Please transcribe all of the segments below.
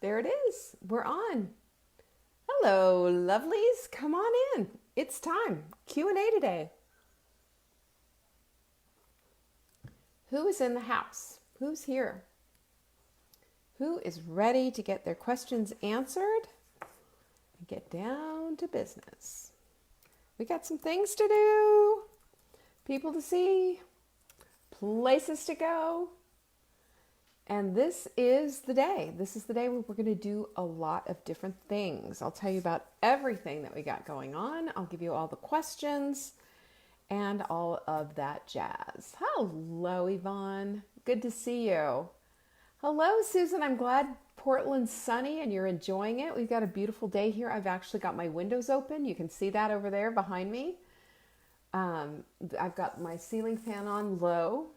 There it is. We're on. Hello, lovelies. Come on in. It's time. Q&A today. Who is in the house? Who's here? Who is ready to get their questions answered and get down to business? We got some things to do, people to see, places to go. And this is the day. This is the day where we're going to do a lot of different things. I'll tell you about everything that we got going on. I'll give you all the questions and all of that jazz. Hello, Yvonne. Good to see you. Hello, Susan. I'm glad Portland's sunny and you're enjoying it. We've got a beautiful day here. I've actually got my windows open. You can see that over there behind me. I've got my ceiling fan on low.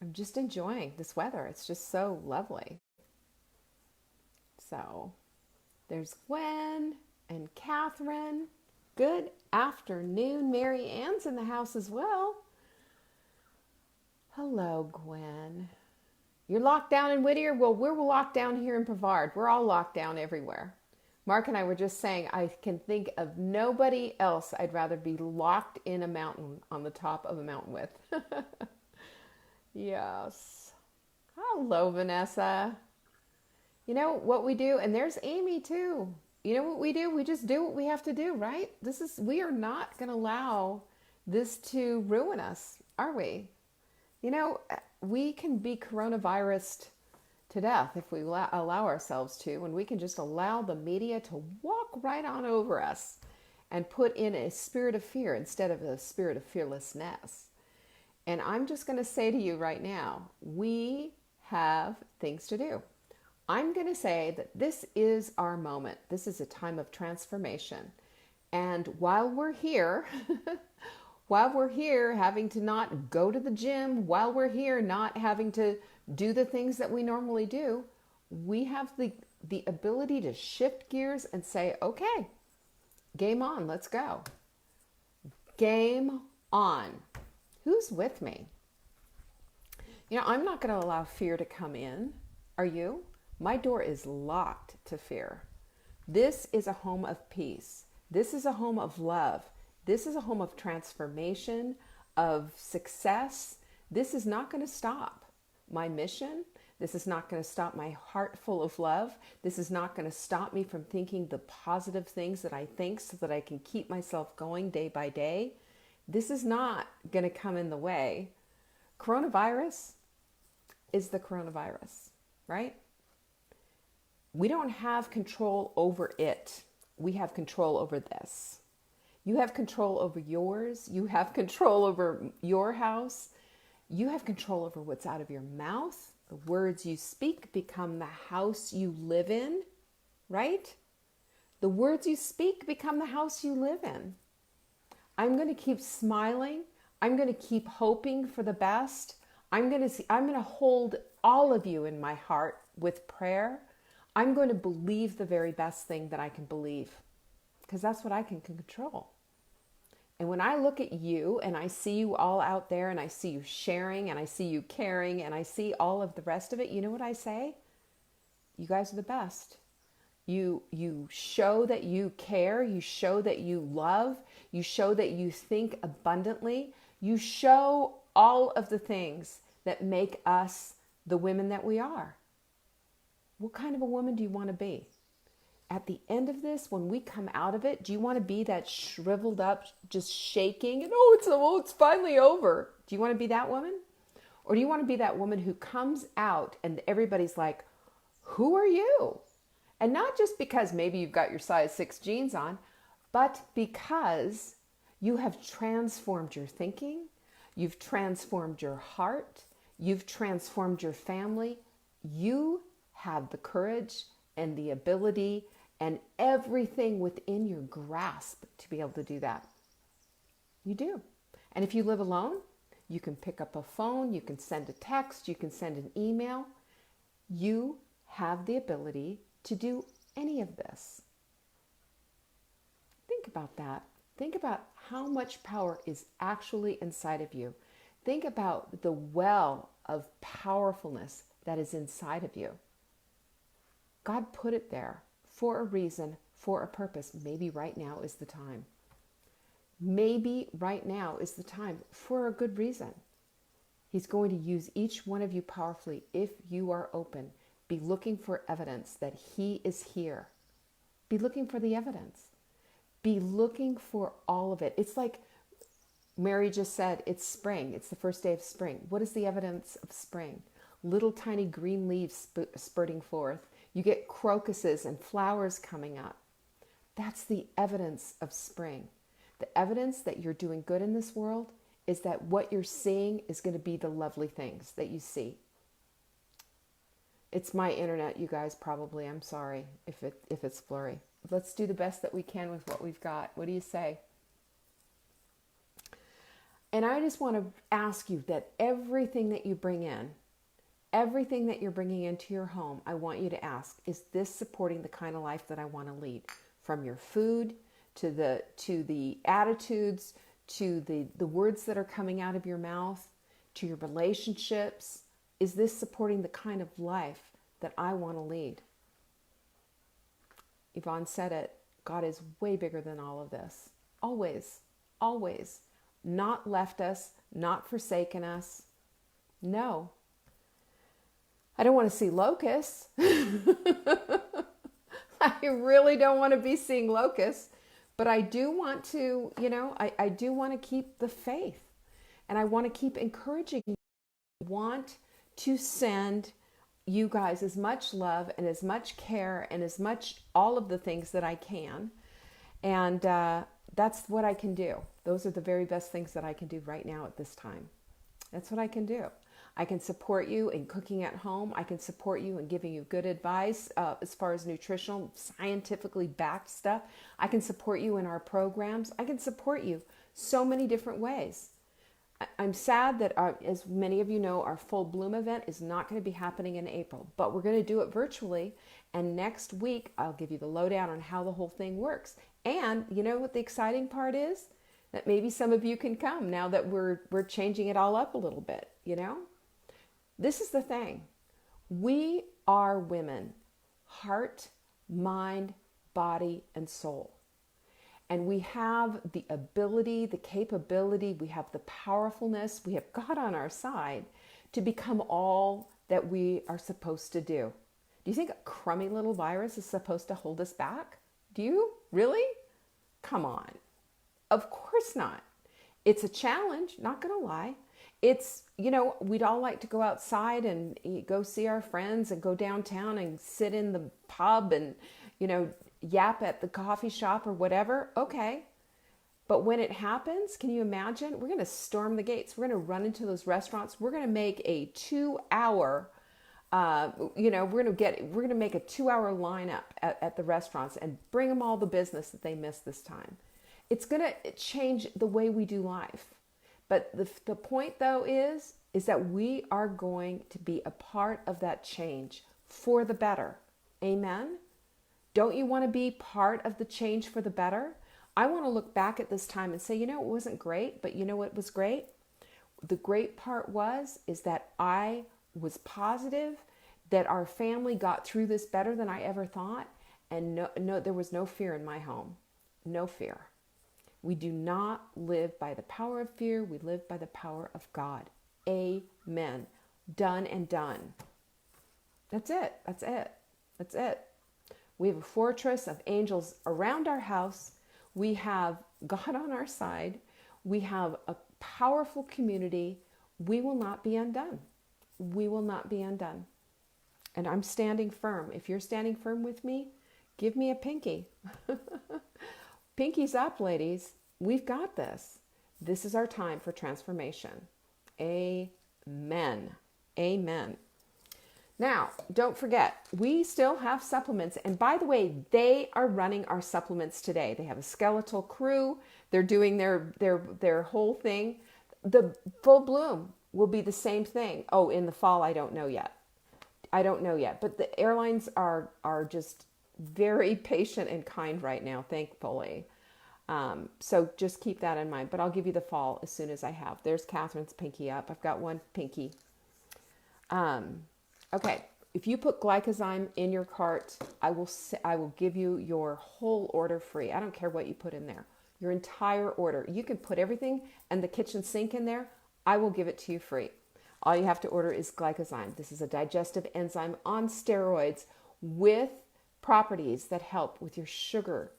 I'm just enjoying this weather. It's just so lovely. So there's Gwen and Catherine. Good afternoon. Mary Ann's in the house as well. Hello, Gwen. You're locked down in Whittier? Well, we're locked down here in Brevard. We're all locked down everywhere. Mark and I were just saying, I can think of nobody else I'd rather be locked in a mountain on the top of a mountain with. Yes. Hello, Vanessa. You know what we do? And there's Amy too. You know what we do? We just do what we have to do, right? We are not going to allow this to ruin us, are we? You know, we can be coronavirus to death if we allow ourselves to, and we can just allow the media to walk right on over us and put in a spirit of fear instead of a spirit of fearlessness. And I'm just going to say to you right now, we have things to do. I'm going to say that this is our moment. This is a time of transformation. And while we're here, having to not go to the gym, while we're here not having to do the things that we normally do, we have the ability to shift gears and say, okay, game on, let's go. Game on. Who's with me? You know, I'm not going to allow fear to come in. Are you? My door is locked to fear. This is a home of peace. This is a home of love. This is a home of transformation, of success. This is not going to stop my mission. This is not going to stop my heart full of love. This is not going to stop me from thinking the positive things that I think so that I can keep myself going day by day. This is not going to come in the way. Coronavirus is the coronavirus, right? We don't have control over it. We have control over this. You have control over yours. You have control over your house. You have control over what's out of your mouth. The words you speak become the house you live in, right? The words you speak become the house you live in. I'm going to keep smiling. I'm going to keep hoping for the best. I'm going to hold all of you in my heart with prayer. I'm going to believe the very best thing that I can believe, because that's what I can control. And when I look at you and I see you all out there and I see you sharing and I see you caring and I see all of the rest of it, you know what I say? You guys are the best. You show that you care. You show that you love. You show that you think abundantly. You show all of the things that make us the women that we are. What kind of a woman do you want to be? At the end of this, when we come out of it, do you want to be that shriveled up, just shaking, and it's finally over? Do you want to be that woman? Or do you want to be that woman who comes out and everybody's like, who are you? And not just because maybe you've got your size 6 jeans on, but because you have transformed your thinking, you've transformed your heart, you've transformed your family. You have the courage and the ability and everything within your grasp to be able to do that. You do. And if you live alone, you can pick up a phone, you can send a text, you can send an email. You have the ability to do any of this. Think about that. Think about how much power is actually inside of you. Think about the well of powerfulness that is inside of you. God put it there for a reason, for a purpose. Maybe right now is the time. Maybe right now is the time for a good reason. He's going to use each one of you powerfully if you are open. Be looking for evidence that he is here. Be looking for the evidence. Be looking for all of it. It's like Mary just said, it's spring. It's the first day of spring. What is the evidence of spring? Little tiny green leaves spurting forth. You get crocuses and flowers coming up. That's the evidence of spring. The evidence that you're doing good in this world is that what you're seeing is going to be the lovely things that you see. It's my internet, you guys, probably. I'm sorry if it's blurry. Let's do the best that we can with what we've got. What do you say? And I just want to ask you that everything that you bring in, everything that you're bringing into your home, I want you to ask, is this supporting the kind of life that I want to lead? From your food to the attitudes, to the words that are coming out of your mouth, to your relationships. Is this supporting the kind of life that I want to lead? Yvonne said it. God is way bigger than all of this. Always, always. Not left us, not forsaken us. No. I don't want to see locusts. I really don't want to be seeing locusts. But I do want to, I do want to keep the faith. And I want to keep encouraging you. I want to send you guys as much love and as much care and as much all of the things that I can. And that's what I can do. Those are the very best things that I can do right now at this time. That's what I can do. I can support you in cooking at home. I can support you in giving you good advice as far as nutritional, scientifically backed stuff. I can support you in our programs. I can support you so many different ways. I'm sad that, as many of you know, our Full Bloom event is not going to be happening in April, but we're going to do it virtually. And next week, I'll give you the lowdown on how the whole thing works. And you know what the exciting part is? That maybe some of you can come now that we're changing it all up a little bit, This is the thing. We are women, heart, mind, body, and soul. And we have the ability, the capability, we have the powerfulness, we have God on our side to become all that we are supposed to do. Do you think a crummy little virus is supposed to hold us back? Do you? Really? Come on. Of course not. It's a challenge, not gonna lie. It's, we'd all like to go outside and go see our friends and go downtown and sit in the pub and, yap at the coffee shop or whatever. Okay. But when it happens, can you imagine? We're going to storm the gates. We're going to run into those restaurants. We're going to make a 2-hour, we're going to make a 2-hour lineup at the restaurants and bring them all the business that they missed this time. It's going to change the way we do life. But the point, though, is that we are going to be a part of that change for the better. Amen? Don't you want to be part of the change for the better? I want to look back at this time and say, it wasn't great, but you know what was great? The great part is that I was positive, that our family got through this better than I ever thought, and no, there was no fear in my home. No fear. We do not live by the power of fear. We live by the power of God. Amen. Done and done. That's it. That's it. That's it. We have a fortress of angels around our house. We have God on our side. We have a powerful community. We will not be undone. We will not be undone. And I'm standing firm. If you're standing firm with me, give me a pinky. Pinky's up, ladies. We've got this. This is our time for transformation. Amen. Amen. Now, don't forget, we still have supplements. And by the way, they are running our supplements today. They have a skeletal crew. They're doing their whole thing. The Full Bloom will be the same thing. Oh, in the fall, I don't know yet. But the airlines are just very patient and kind right now, thankfully. So just keep that in mind. But I'll give you the fall as soon as I have. There's Catherine's pinky up. I've got one pinky. Okay, if you put glycozyme in your cart, I will give you your whole order free. I don't care what you put in there. Your entire order. You can put everything and the kitchen sink in there. I will give it to you free. All you have to order is glycozyme. This is a digestive enzyme on steroids with properties that help with your sugar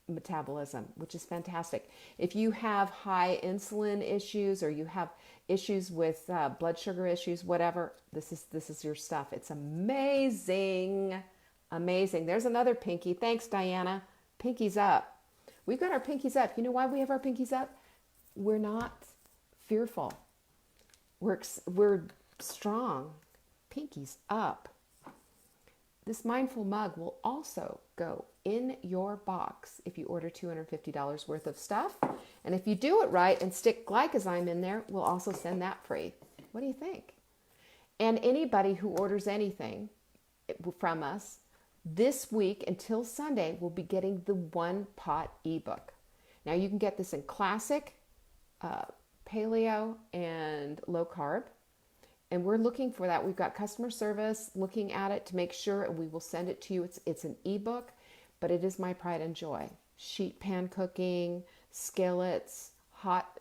metabolism, which is fantastic. If you have high insulin issues or you have issues with blood sugar issues, whatever, this is your stuff. It's amazing. Amazing. There's another pinky. Thanks, Diana. Pinky's up. We've got our pinkies up. You know why we have our pinkies up? We're not fearful. We're strong. Pinkies up. This mindful mug will also go in your box if you order $250 worth of stuff. And if you do it right and stick glycozyme in there, we'll also send that free. What do you think? And anybody who orders anything from us this week until Sunday will be getting the one pot ebook. Now you can get this in classic, paleo, and low carb. And we're looking for that. We've got customer service looking at it to make sure, and we will send it to you. It's an ebook, but it is my pride and joy. Sheet pan cooking, skillets, hot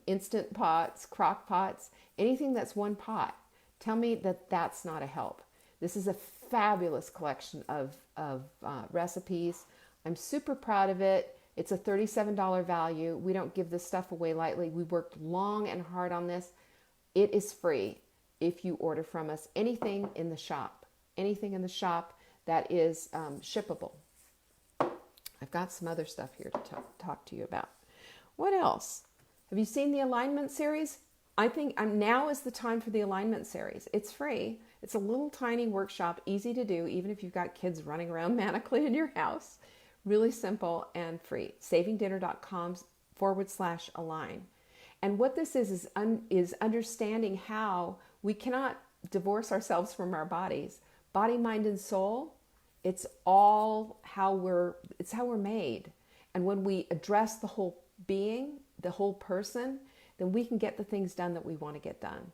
instant pots, crock pots, anything that's one pot. Tell me that that's not a help. This is a fabulous collection of recipes. I'm super proud of it. It's a $37 value. We don't give this stuff away lightly. We worked long and hard on this. It is free if you order from us anything in the shop that is shippable. I've got some other stuff here to talk to you about. What else? Have you seen the alignment series? I think now is the time for the alignment series. It's free. It's a little tiny workshop, easy to do, even if you've got kids running around manically in your house. Really simple and free. savingdinner.com/align. And what this is understanding how we cannot divorce ourselves from our bodies. Body, mind, and soul, it's how we're made. And when we address the whole being, the whole person, then we can get the things done that we want to get done.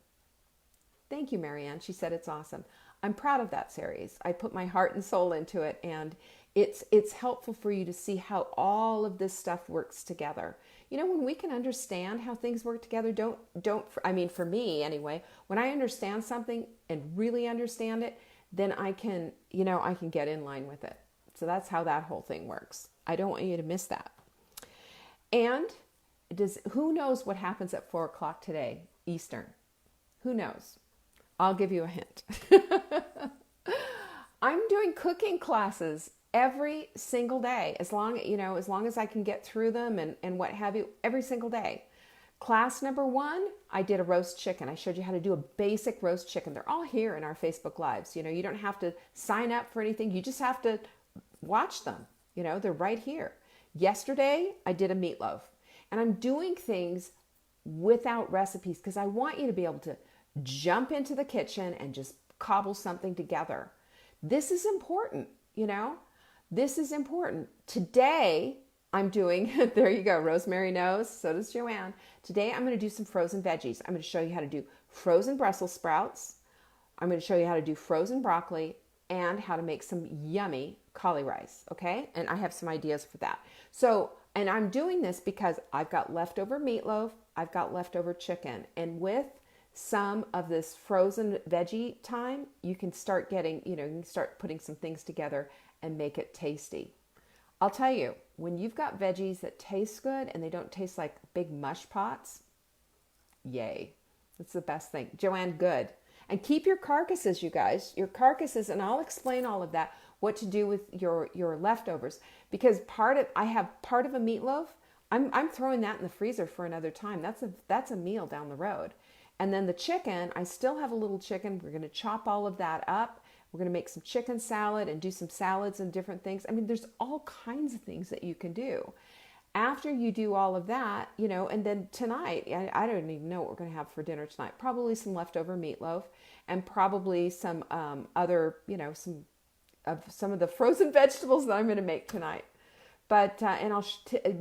Thank you, Marianne. She said it's awesome. I'm proud of that series. I put my heart and soul into it, and it's helpful for you to see how all of this stuff works together. You know, when we can understand how things work together, for me anyway, when I understand something and really understand it, then I can get in line with it. So that's how that whole thing works. I don't want you to miss that. And who knows what happens at 4:00 today, Eastern? Who knows? I'll give you a hint. I'm doing cooking classes every single day, as long as I can get through them and what have you, every single day. Class number 1, I did a roast chicken. I showed you how to do a basic roast chicken. They're all here in our Facebook Lives. You don't have to sign up for anything. You just have to watch them. They're right here. Yesterday, I did a meatloaf. And I'm doing things without recipes because I want you to be able to jump into the kitchen and just cobble something together. This is important, This is important. Today, I'm doing, there you go, Rosemary knows, so does Joanne. Today, I'm going to do some frozen veggies. I'm going to show you how to do frozen Brussels sprouts. I'm going to show you how to do frozen broccoli and how to make some yummy cauli rice, okay? And I have some ideas for that. And I'm doing this because I've got leftover meatloaf, I've got leftover chicken, and with some of this frozen veggie time, you can start getting, you can start putting some things together and make it tasty. I'll tell you, when you've got veggies that taste good and they don't taste like big mush pots, yay. It's the best thing. Joanne, good. And keep your carcasses, you guys. Your carcasses, and I'll explain all of that, what to do with your leftovers. Because I have part of a meatloaf. I'm throwing that in the freezer for another time. That's a meal down the road. And then the chicken, I still have a little chicken. We're going to chop all of that up. We're going to make some chicken salad and do some salads and different things. I mean, there's all kinds of things that you can do. After you do all of that, and then tonight, I don't even know what we're going to have for dinner tonight. Probably some leftover meatloaf and probably some other, some of the frozen vegetables that I'm going to make tonight. But, and I'll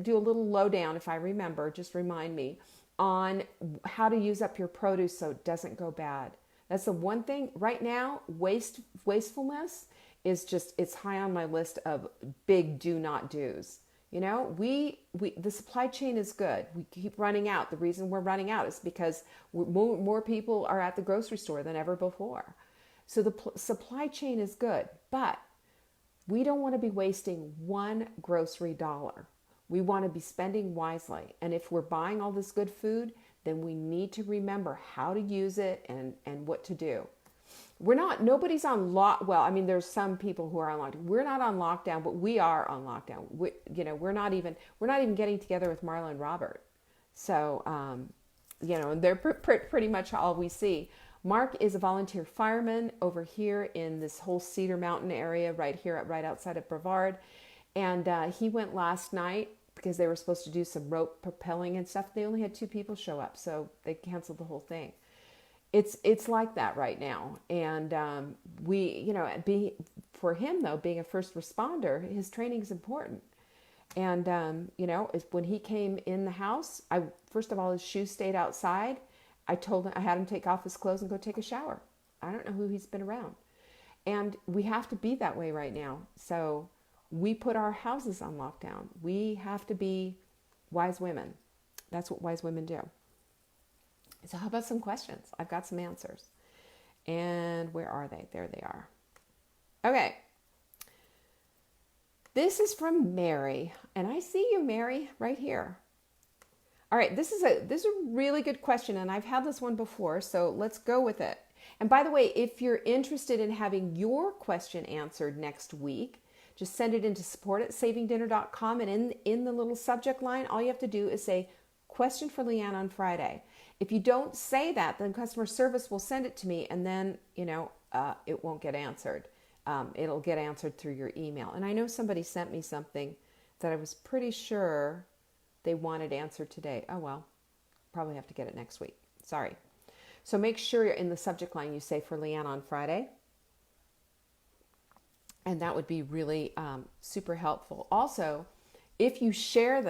do a little lowdown if I remember, just remind me, on how to use up your produce so it doesn't go bad. That's the one thing right now. Wastefulness is just, it's high on my list of big do not do's. You know, the supply chain is good. We keep running out. The reason we're running out is because more people are at the grocery store than ever before. So the supply chain is good, but we don't want to be wasting one grocery dollar. We want to be spending wisely. And if we're buying all this good food, then we need to remember how to use it and what to do. Nobody's on well, I mean, there's some people who are on lockdown. We're not on lockdown, but we are on lockdown. We're not even getting together with Marla and Robert. So, and they're pretty much all we see. Mark is a volunteer fireman over here in this whole Cedar Mountain area right outside of Brevard. And he went last night because they were supposed to do some rope propelling and stuff. They only had 2 people show up, so they canceled the whole thing. It's like that right now. And for him though, being a first responder, his training is important. And, when he came in the house, first of all, his shoes stayed outside. I had him take off his clothes and go take a shower. I don't know who he's been around. And we have to be that way right now. So we put our houses on lockdown. We have to be wise women. That's what wise women do. So how about some questions? I've got some answers. And where are they? There they are. Okay. This is from Mary. And I see you, Mary, right here. All right, this is a really good question, and I've had this one before, so let's go with it. And by the way, if you're interested in having your question answered next week, just send it into support@savingdinner.com, and in the little subject line, all you have to do is say, question for Leanne on Friday. If you don't say that, then customer service will send it to me, and then, it won't get answered. It'll get answered through your email. And I know somebody sent me something that I was pretty sure they wanted answered today. Oh, well, probably have to get it next week. Sorry. So make sure you're in the subject line, you say for Leanne on Friday. And that would be really super helpful. Also, if you share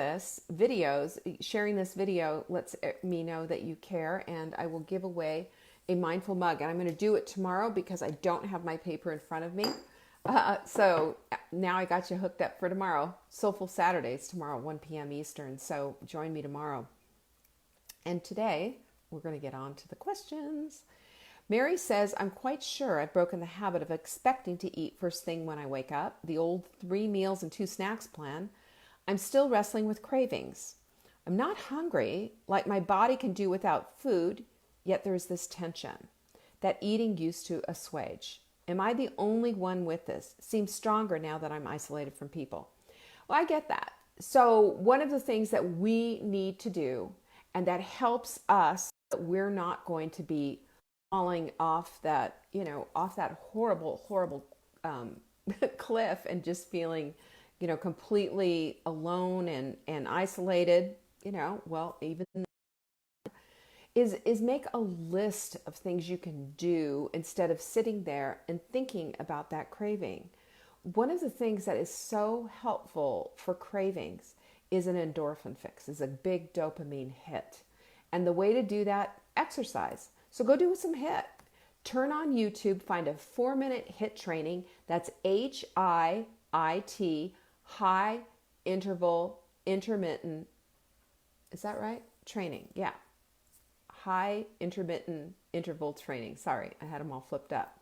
sharing this video lets me know that you care, and I will give away a mindful mug. And I'm going to do it tomorrow because I don't have my paper in front of me. So now I got you hooked up for tomorrow. Soulful Saturdays tomorrow, 1 p.m. Eastern. So join me tomorrow. And today we're going to get on to the questions. Mary says, I'm quite sure I've broken the habit of expecting to eat first thing when I wake up, the old 3 meals and 2 snacks plan. I'm still wrestling with cravings. I'm not hungry, like my body can do without food, yet there's this tension that eating used to assuage. Am I the only one with this? Seems stronger now that I'm isolated from people. Well, I get that. So one of the things that we need to do, and that helps us, that we're not going to be falling off that, horrible cliff and just feeling, completely alone and isolated, even is make a list of things you can do instead of sitting there and thinking about that craving. One of the things that is so helpful for cravings is an endorphin fix, is a big dopamine hit. And the way to do that, exercise. So go do some HIIT. Turn on YouTube, find a 4-minute HIIT training. That's HIIT, high interval intermittent. Is that right? Training. Yeah. High intermittent interval training. Sorry, I had them all flipped up.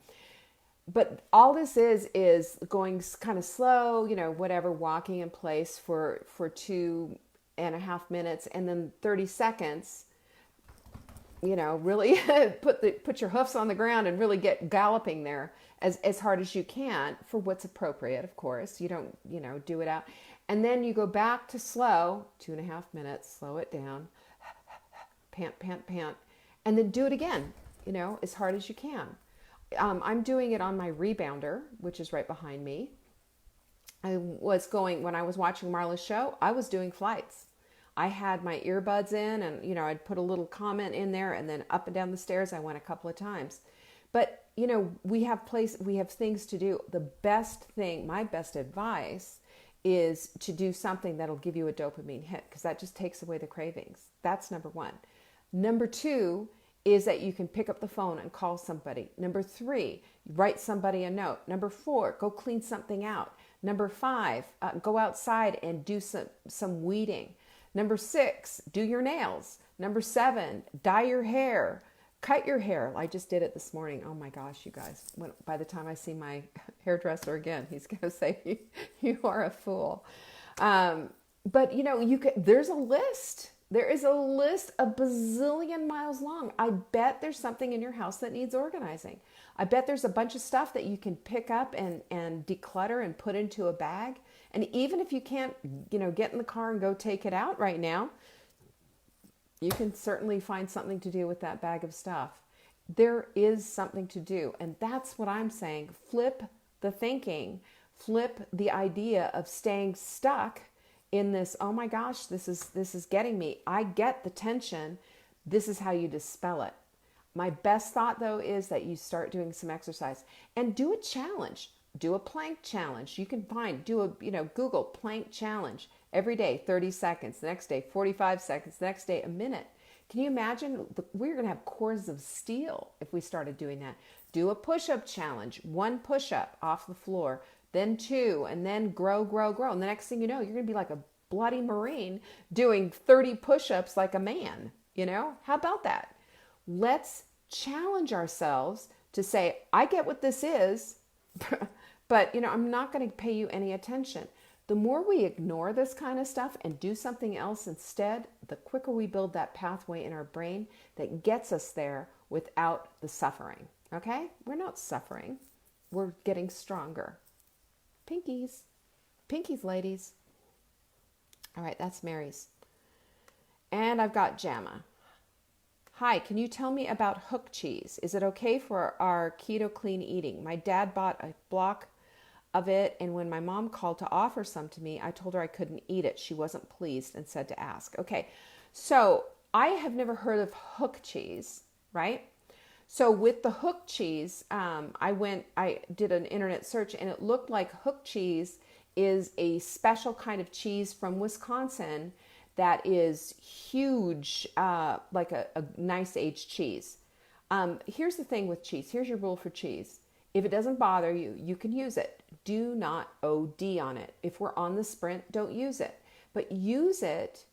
But all this is going kind of slow, whatever, walking in place for 2.5 minutes, and then 30 seconds, really put your hoofs on the ground and really get galloping there as hard as you can for what's appropriate, of course. You don't, do it out. And then you go back to slow, 2.5 minutes, slow it down, pant, pant, pant, and then do it again, as hard as you can. I'm doing it on my rebounder, which is right behind me. When I was watching Marla's show, I was doing flights. I had my earbuds in and, I'd put a little comment in there, and then up and down the stairs I went a couple of times. But, we have things to do. The best thing, my best advice is to do something that'll give you a dopamine hit, because that just takes away the cravings. That's number one. Number two is that you can pick up the phone and call somebody. Number 3, write somebody a note. Number 4, go clean something out. Number 5, go outside and do some weeding. Number 6, do your nails. Number 7, dye your hair, cut your hair. I just did it this morning. Oh my gosh, you guys. By the time I see my hairdresser again, he's going to say, you are a fool. But there's a list. There is a list a bazillion miles long. I bet there's something in your house that needs organizing. I bet there's a bunch of stuff that you can pick up and declutter and put into a bag. And even if you can't, get in the car and go take it out right now, you can certainly find something to do with that bag of stuff. There is something to do. And that's what I'm saying. Flip the thinking, flip the idea of staying stuck in this, oh my gosh, this is getting me. I get the tension. This is how you dispel it. My best thought though is that you start doing some exercise and do a challenge. Do a plank challenge. You can Google plank challenge every day, 30 seconds, the next day, 45 seconds, the next day, a minute. Can you imagine? We're going to have cores of steel if we started doing that. Do a push-up challenge, 1 push-up off the floor, then 2, and then grow. And the next thing you know, you're going to be like a bloody Marine doing 30 push-ups like a man. How about that? Let's challenge ourselves to say, I get what this is, but I'm not going to pay you any attention. The more we ignore this kind of stuff and do something else instead, the quicker we build that pathway in our brain that gets us there without the suffering. Okay? We're not suffering. We're getting stronger. Pinkies. Pinkies, ladies. All right, that's Mary's. And I've got Jamma. Hi, can you tell me about hook cheese? Is it okay for our keto clean eating? My dad bought a block of it, and when my mom called to offer some to me, I told her I couldn't eat it. She wasn't pleased and said to ask. Okay, so I have never heard of hook cheese, right? So with the hook cheese, I did an internet search, and it looked like hook cheese is a special kind of cheese from Wisconsin that is huge, like a nice aged cheese. Here's the thing with cheese. Here's your rule for cheese. If it doesn't bother you, you can use it. Do not OD on it. If we're on the sprint, don't use it. But use it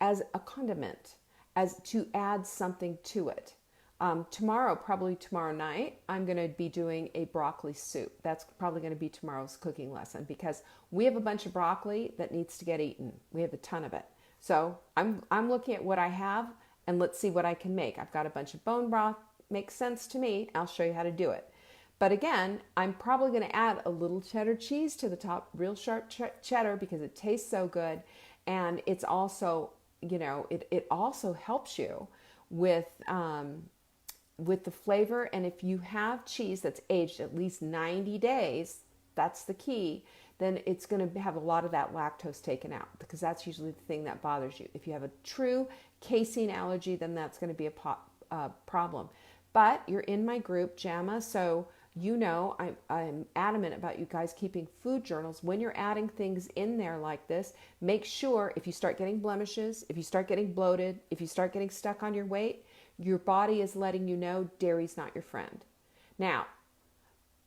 as a condiment, as to add something to it. Probably tomorrow night, I'm going to be doing a broccoli soup. That's probably going to be tomorrow's cooking lesson because we have a bunch of broccoli that needs to get eaten. We have a ton of it. So I'm looking at what I have and let's see what I can make. I've got a bunch of bone broth. Makes sense to me. I'll show you how to do it. But again, I'm probably going to add a little cheddar cheese to the top, real sharp cheddar because it tastes so good. And it's also, it also helps you with the flavor. And if you have cheese that's aged at least 90 days, that's the key, then it's going to have a lot of that lactose taken out because that's usually the thing that bothers you. If you have a true casein allergy, then that's going to be a problem. But you're in my group, Jamma, so I'm adamant about you guys keeping food journals. When you're adding things in there like this, make sure if you start getting blemishes, if you start getting bloated, if you start getting stuck on your weight, your body is letting you know dairy's not your friend. Now,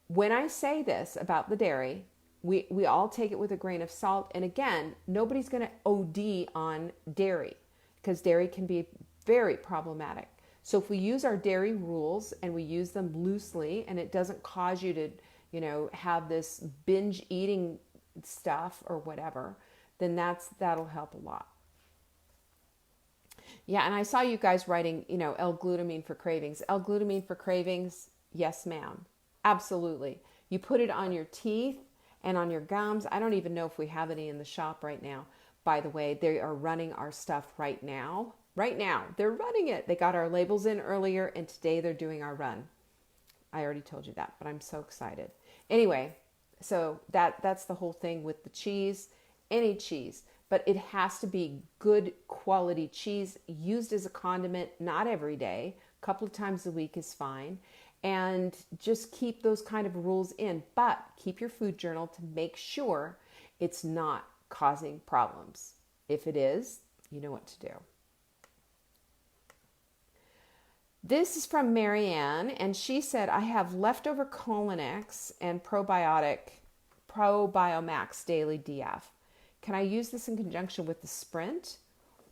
when I say this about the dairy, we all take it with a grain of salt. And again, nobody's going to OD on dairy because dairy can be very problematic. So if we use our dairy rules and we use them loosely and it doesn't cause you to, have this binge eating stuff or whatever, then that'll help a lot. Yeah, and I saw you guys writing, L-glutamine for cravings. L-glutamine for cravings, yes, ma'am. Absolutely. You put it on your teeth and on your gums. I don't even know if we have any in the shop right now. By the way, they are running our stuff right now. Right now, they're running it. They got our labels in earlier, and today they're doing our run. I already told you that, but I'm so excited. Anyway, so that's the whole thing with the cheese, any cheese. But it has to be good quality cheese used as a condiment, not every day. A couple of times a week is fine. And just keep those kind of rules in. But keep your food journal to make sure it's not causing problems. If it is, you know what to do. This is from Marianne, and she said, I have leftover Colonex and Probiomax Daily DF. Can I use this in conjunction with the Sprint,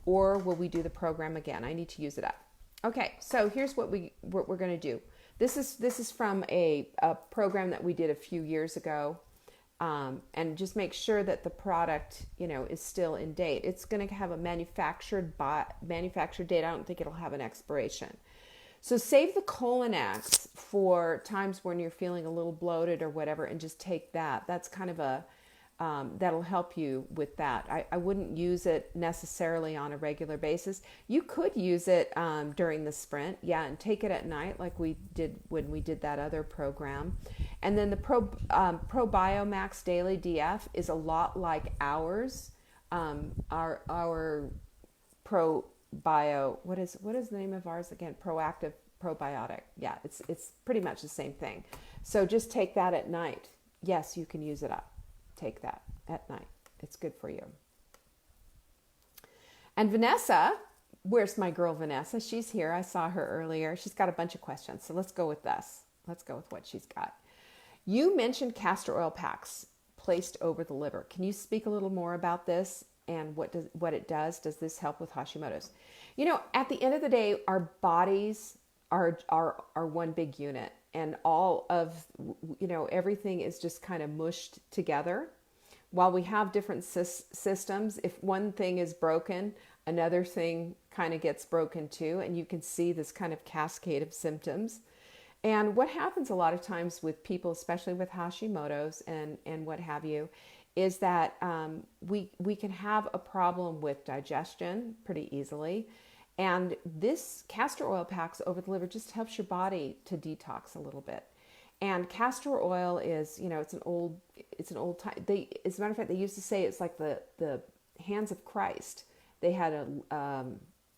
or will we do the program again? I need to use it up. Okay, so here's what we're going to do. This is from a program that we did a few years ago, and just make sure that the product, is still in date. It's going to have a manufactured date. I don't think it'll have an expiration. So save the Colonex for times when you're feeling a little bloated or whatever, and just take that. That's kind of that'll help you with that. I wouldn't use it necessarily on a regular basis. You could use it during the Sprint, and take it at night like we did when we did that other program. And then the Probiomax Daily DF is a lot like ours. Our Probio, what is the name of ours again? Proactive Probiotic. Yeah, it's pretty much the same thing. So just take that at night. Yes, you can use it up. Take that at night. It's good for you. And Vanessa, where's my girl Vanessa? She's here. I saw her earlier. She's got a bunch of questions. So let's go with this. Let's go with what she's got. You mentioned castor oil packs placed over the liver. Can you speak a little more about this and what it does? Does this help with Hashimoto's? At the end of the day, our bodies are one big unit. And all of, everything is just kind of mushed together. While we have different systems, if one thing is broken, another thing kind of gets broken too. And you can see this kind of cascade of symptoms. And what happens a lot of times with people, especially with Hashimoto's and what have you, is that we can have a problem with digestion pretty easily. And this castor oil packs over the liver just helps your body to detox a little bit. And castor oil is, it's an old time. As a matter of fact, they used to say it's like the hands of Christ. They had a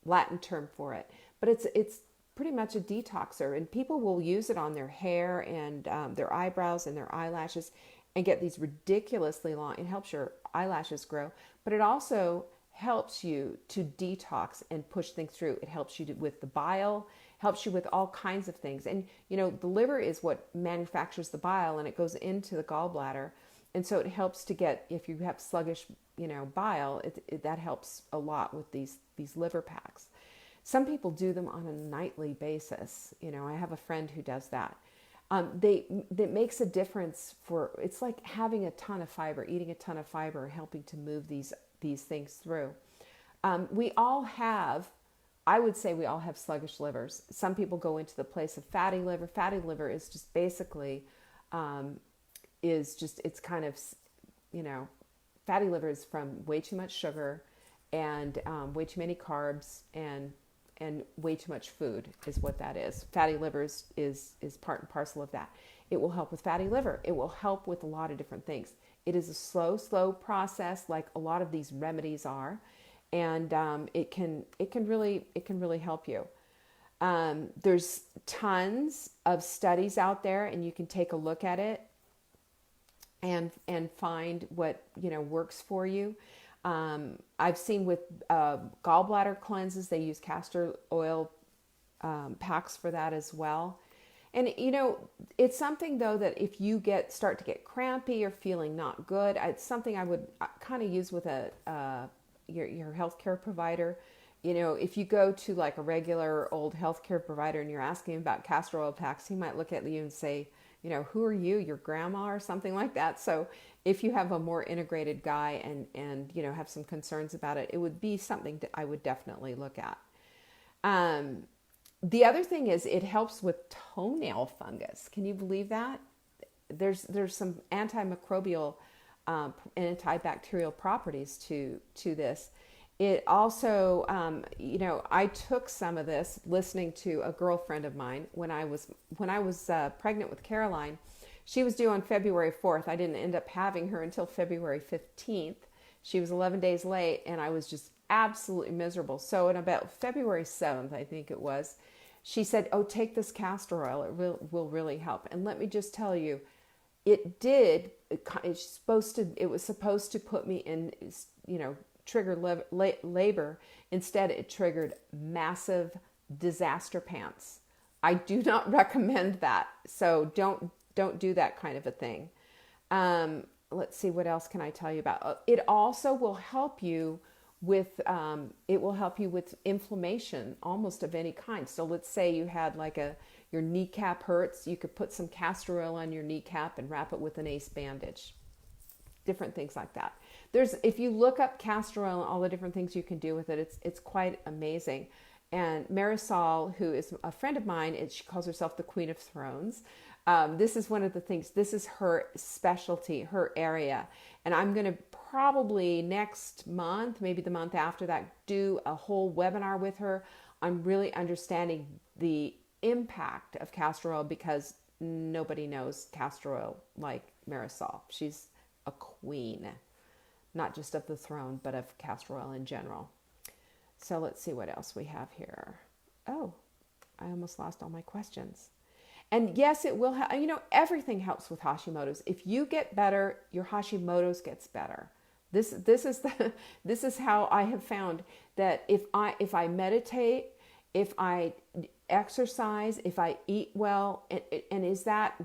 Latin term for it, but it's pretty much a detoxer. And people will use it on their hair and their eyebrows and their eyelashes, and get these ridiculously long. It helps your eyelashes grow, but it also helps you to detox and push things through. It helps you with the bile, helps you with all kinds of things. And, the liver is what manufactures the bile, and it goes into the gallbladder. And so it helps to get, if you have sluggish, bile, that helps a lot with these liver packs. Some people do them on a nightly basis. I have a friend who does that. That makes a difference it's like having a ton of fiber, eating a ton of fiber, helping to move these things through. I would say we all have sluggish livers. Some people go into the place of fatty liver. Fatty liver is just basically, it's kind of, fatty liver is from way too much sugar and way too many carbs and way too much food is what that is. Fatty liver is part and parcel of that. It will help with fatty liver. It will help with a lot of different things. It is a slow process, like a lot of these remedies are, and it can really help you. There's tons of studies out there, and you can take a look at it and find what works for you. I've seen with gallbladder cleanses, they use castor oil packs for that as well. And, it's something, though, that if you start to get crampy or feeling not good, it's something I would kind of use with your healthcare provider. If you go to like a regular old healthcare provider and you're asking about castor oil packs, he might look at you and say, who are you, your grandma or something like that. So if you have a more integrated guy and have some concerns about it, it would be something that I would definitely look at. The other thing is it helps with toenail fungus. Can you believe that? There's some antimicrobial, antibacterial properties to this. It also, I took some of this listening to a girlfriend of mine when I was pregnant with Caroline. She was due on February 4th. I didn't end up having her until February 15th. She was 11 days late, and I was just absolutely miserable. So in about February 7th, I think it was, she said, "Oh, take this castor oil. It will really help." And let me just tell you, it did. It was supposed to put me in, trigger labor. Instead, it triggered massive disaster pants. I do not recommend that. So don't do that kind of a thing. Let's see, what else can I tell you about? It also will help you with inflammation almost of any kind. So let's say you had like your kneecap hurts, you could put some castor oil on your kneecap and wrap it with an ace bandage. Different things like that. If you look up castor oil and all the different things you can do with it, it's quite amazing. And Marisol, who is a friend of mine, she calls herself the Queen of Thrones. This is one of the things, this is her specialty, her area. And I'm going to probably next month, maybe the month after that, do a whole webinar with her on really understanding the impact of castor oil, because nobody knows castor oil like Marisol. She's a queen, not just of the throne, but of castor oil in general. So let's see what else we have here. Oh, I almost lost all my questions. And yes, it will help. Everything helps with Hashimoto's. If you get better, your Hashimoto's gets better. This is how I have found that if I meditate, if I exercise, if I eat well, and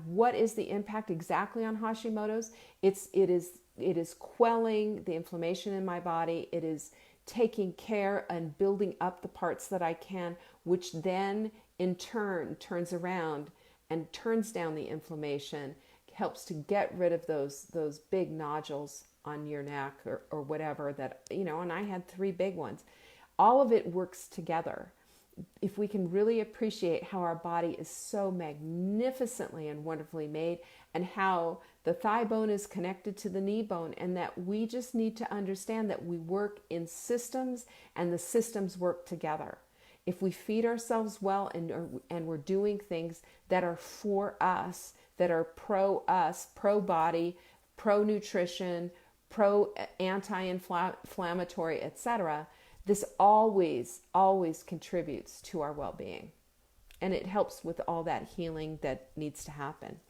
what is the impact exactly on Hashimoto's? It is quelling the inflammation in my body. It is taking care and building up the parts that I can, which then in turn turns around and turns down the inflammation, helps to get rid of those big nodules on your neck or whatever that, and I had 3 big ones. All of it works together. If we can really appreciate how our body is so magnificently and wonderfully made, and how the thigh bone is connected to the knee bone, and that we just need to understand that we work in systems and the systems work together. If we feed ourselves well and we're doing things that are for us, that are pro us, pro body, pro nutrition, pro anti-inflammatory, etc., this always contributes to our well-being. And it helps with all that healing that needs to happen.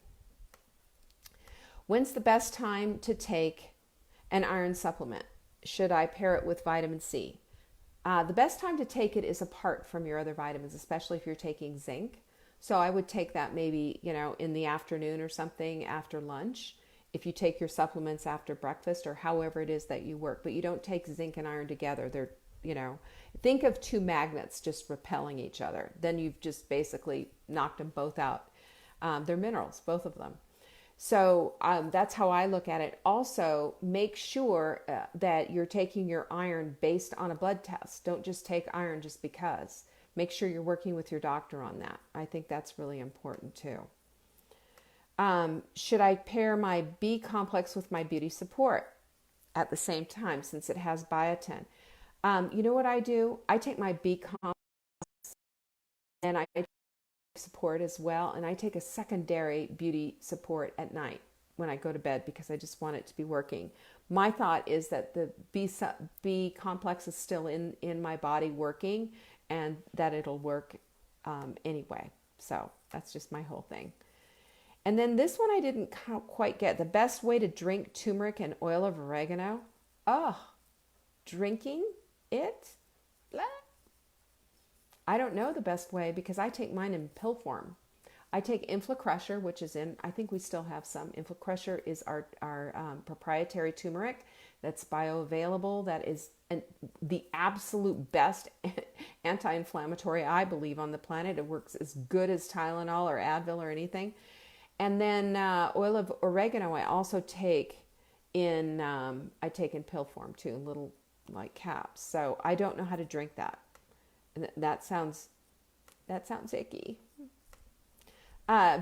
When's the best time to take an iron supplement? Should I pair it with vitamin C? The best time to take it is apart from your other vitamins, especially if you're taking zinc. So I would take that maybe, in the afternoon or something after lunch. If you take your supplements after breakfast or however it is that you work, but you don't take zinc and iron together. They're, think of 2 magnets just repelling each other. Then you've just basically knocked them both out. They're minerals, both of them. So that's how I look at it. Also, make sure that you're taking your iron based on a blood test. Don't just take iron just because. Make sure you're working with your doctor on that. I think that's really important too. Should I pair my B complex with my beauty support at the same time, since it has biotin? You know what I do? I take my B complex and I take support as well, and I take a secondary beauty support at night when I go to bed, because I just want it to be working. My thought is that the B complex is still in my body working, and that it'll work anyway. So that's just my whole thing. And then this one I didn't quite get. The best way to drink turmeric and oil of oregano. Oh, drinking it? Blah. I don't know the best way, because I take mine in pill form. I take InflaCrusher, which is I think we still have some. InflaCrusher is our proprietary turmeric that's bioavailable. That is the absolute best anti-inflammatory, I believe, on the planet. It works as good as Tylenol or Advil or anything. And then oil of oregano I also take in pill form too, little like caps. So I don't know how to drink that. And that sounds icky.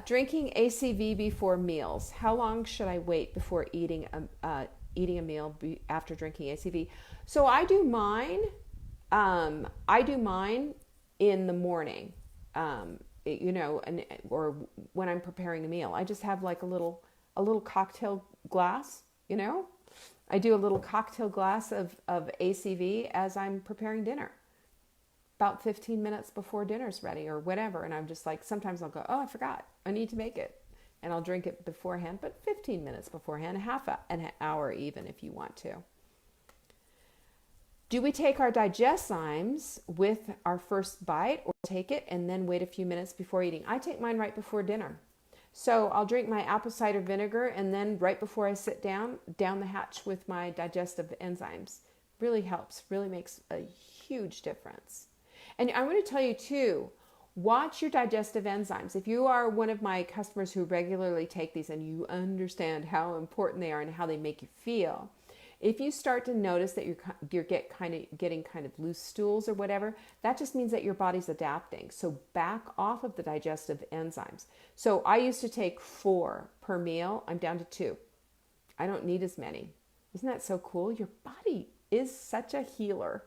Drinking ACV before meals. How long should I wait before eating a meal after drinking ACV? So I do mine. In the morning. Or when I'm preparing a meal. I just have like a little cocktail glass. I do a little cocktail glass of ACV as I'm preparing dinner. About 15 minutes before dinner's ready or whatever. And I'm just like, sometimes I'll go, oh, I forgot. I need to make it. And I'll drink it beforehand, but 15 minutes beforehand, an hour even if you want to. Do we take our digestymes with our first bite, or take it and then wait a few minutes before eating? I take mine right before dinner. So I'll drink my apple cider vinegar, and then right before I sit down the hatch with my digestive enzymes. Really helps, really makes a huge difference. And I want to tell you too, watch your digestive enzymes. If you are one of my customers who regularly take these and you understand how important they are and how they make you feel, if you start to notice that you're getting kind of loose stools or whatever, that just means that your body's adapting. So back off of the digestive enzymes. So I used to take 4 per meal. I'm down to 2. I don't need as many. Isn't that so cool? Your body is such a healer.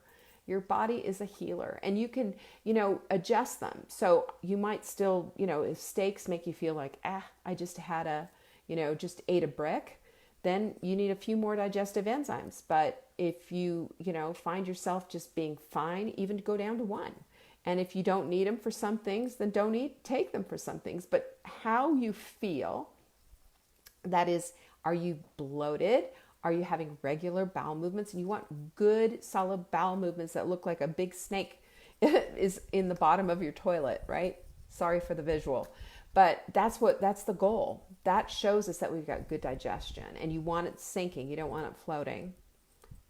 Your body is a healer, and you can, adjust them. So you might still, if steaks make you feel like, I just had just ate a brick, then you need a few more digestive enzymes. But if you, find yourself just being fine, even go down to 1. And if you don't need them for some things, then take them for some things. But how you feel, that is, are you bloated? Are you having regular bowel movements? And you want good, solid bowel movements that look like a big snake is in the bottom of your toilet, right? Sorry for the visual. But that's the goal. That shows us that we've got good digestion, and you want it sinking. You don't want it floating.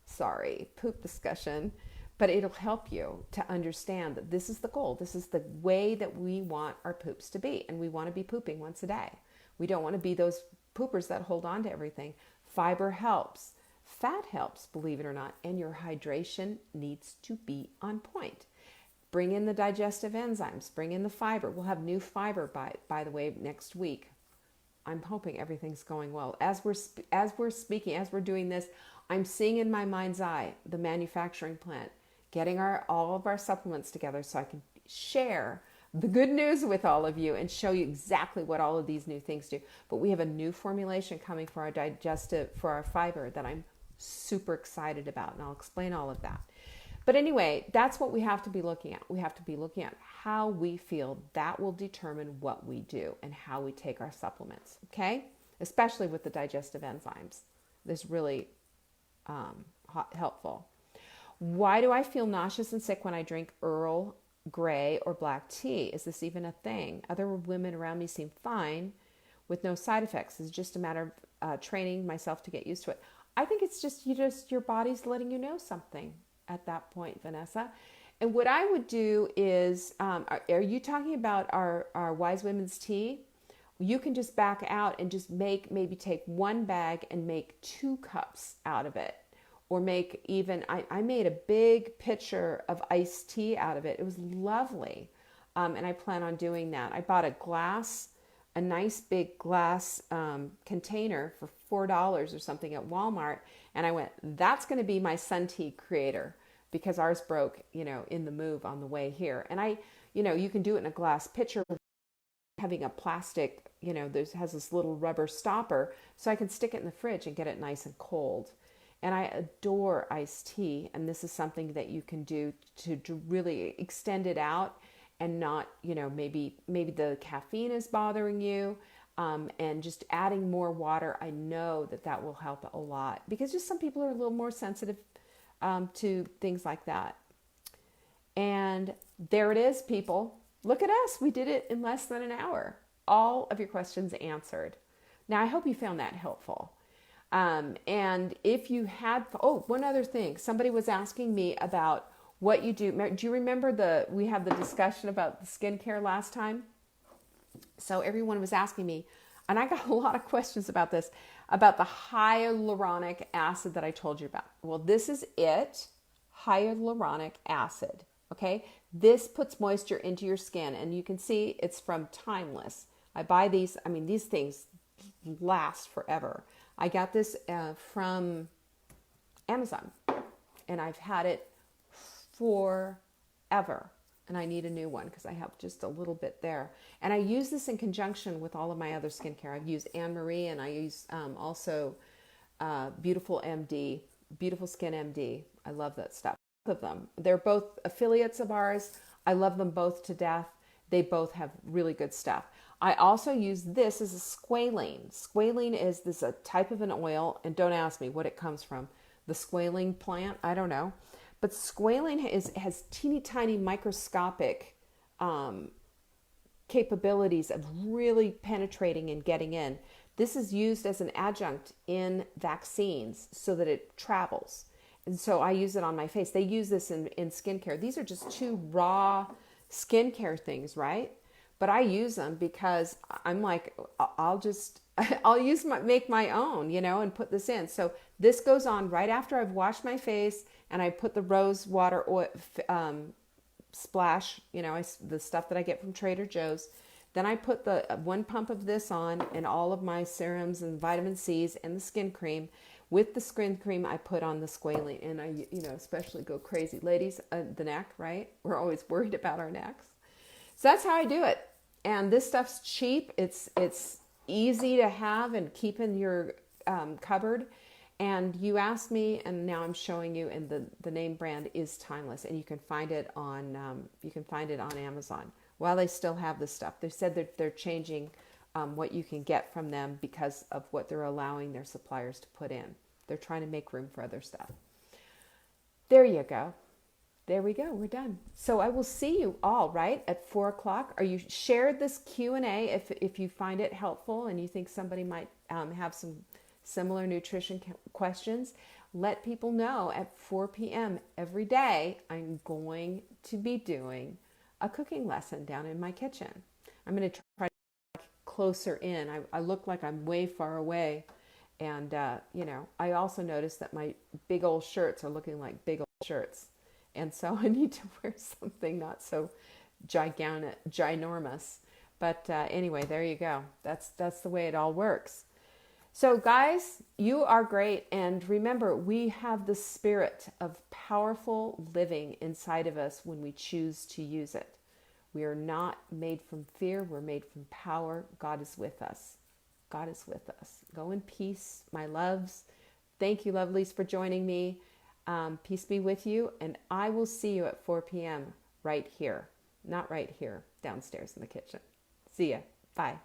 Sorry, poop discussion. But it'll help you to understand that this is the goal. This is the way that we want our poops to be. And we want to be pooping once a day. We don't want to be those poopers that hold on to everything. Fiber helps. Fat helps, believe it or not. And your hydration needs to be on point. Bring in the digestive enzymes. Bring in the fiber. We'll have new fiber, by the way, next week. I'm hoping everything's going well. As we're speaking, as we're doing this, I'm seeing in my mind's eye the manufacturing plant, getting all of our supplements together so I can share the good news with all of you and show you exactly what all of these new things do. But we have a new formulation coming for our fiber that I'm super excited about, and I'll explain all of that. But anyway, that's what we have to be looking at. We have to be looking at how we feel. That will determine what we do and how we take our supplements, okay? Especially with the digestive enzymes. This is really helpful. Why do I feel nauseous and sick when I drink Earl Grey or black tea? Is this even a thing? Other women around me seem fine with no side effects. It's just a matter of training myself to get used to it. I think it's just your body's letting you know something at that point, Vanessa. And what I would do is, are you talking about our Wise Women's Tea? You can just back out and just maybe take 1 bag and make 2 cups out of it. Or make even, I made a big pitcher of iced tea out of it. It was lovely. And I plan on doing that. I bought a nice big glass container for $4 or something at Walmart. And I went, that's going to be my sun tea creator, because ours broke, in the move on the way here. And you can do it in a glass pitcher, having a plastic, has this little rubber stopper, so I can stick it in the fridge and get it nice and cold. And I adore iced tea, and this is something that you can do to really extend it out and not, maybe the caffeine is bothering you, and just adding more water. I know that will help a lot, because just some people are a little more sensitive to things like that. And there it is, people. Look at us. We did it in less than an hour. All of your questions answered. Now, I hope you found that helpful. And if you had, one other thing, somebody was asking me about what you do. Do you remember we had the discussion about the skincare last time? So everyone was asking me, and I got a lot of questions about this, about the hyaluronic acid that I told you about. Well, this is it, hyaluronic acid. Okay. This puts moisture into your skin, and you can see it's from Timeless. I buy these. I mean, these things last forever. I got this from Amazon, and I've had it forever, and I need a new one because I have just a little bit there. And I use this in conjunction with all of my other skincare. I've used Anne Marie, and I use also Beautiful MD, Beautiful Skin MD. I love that stuff. Both of them. They're both affiliates of ours. I love them both to death. They both have really good stuff. I also use this as a squalene. Squalene is a type of an oil, and don't ask me what it comes from. The squalene plant, I don't know. But squalane has teeny tiny microscopic capabilities of really penetrating and getting in. This is used as an adjunct in vaccines so that it travels. And so I use it on my face. They use this in skincare. These are just two raw skincare things, right? But I use them because I'm like, I'll just, make my own, and put this in. So this goes on right after I've washed my face and I put the rose water oil, splash, the stuff that I get from Trader Joe's. Then I put the 1 pump of this on and all of my serums and vitamin C's and the skin cream. With the skin cream, I put on the squalene, and I, especially go crazy. Ladies, the neck, right? We're always worried about our necks. So that's how I do it. And this stuff's cheap. It's easy to have and keep in your cupboard. And you asked me, and now I'm showing you, and the name brand is Timeless, and you can find it on Amazon. While they still have this stuff, they said that they're changing what you can get from them because of what they're allowing their suppliers to put in. They're trying to make room for other stuff. There you go. There we go. We're done. So I will see you all right at 4:00. Are you shared this Q&A if you find it helpful and you think somebody might have some similar nutrition questions? Let people know at 4 p.m. every day I'm going to be doing a cooking lesson down in my kitchen. I'm going to try to get closer in. I look like I'm way far away. And, I also noticed that my big old shirts are looking like big old shirts. And so I need to wear something not so ginormous. But anyway, there you go. That's the way it all works. So guys, you are great. And remember, we have the spirit of powerful living inside of us when we choose to use it. We are not made from fear. We're made from power. God is with us. God is with us. Go in peace, my loves. Thank you, lovelies, for joining me. Peace be with you. And I will see you at 4 p.m. right here. Not right here, downstairs in the kitchen. See ya. Bye.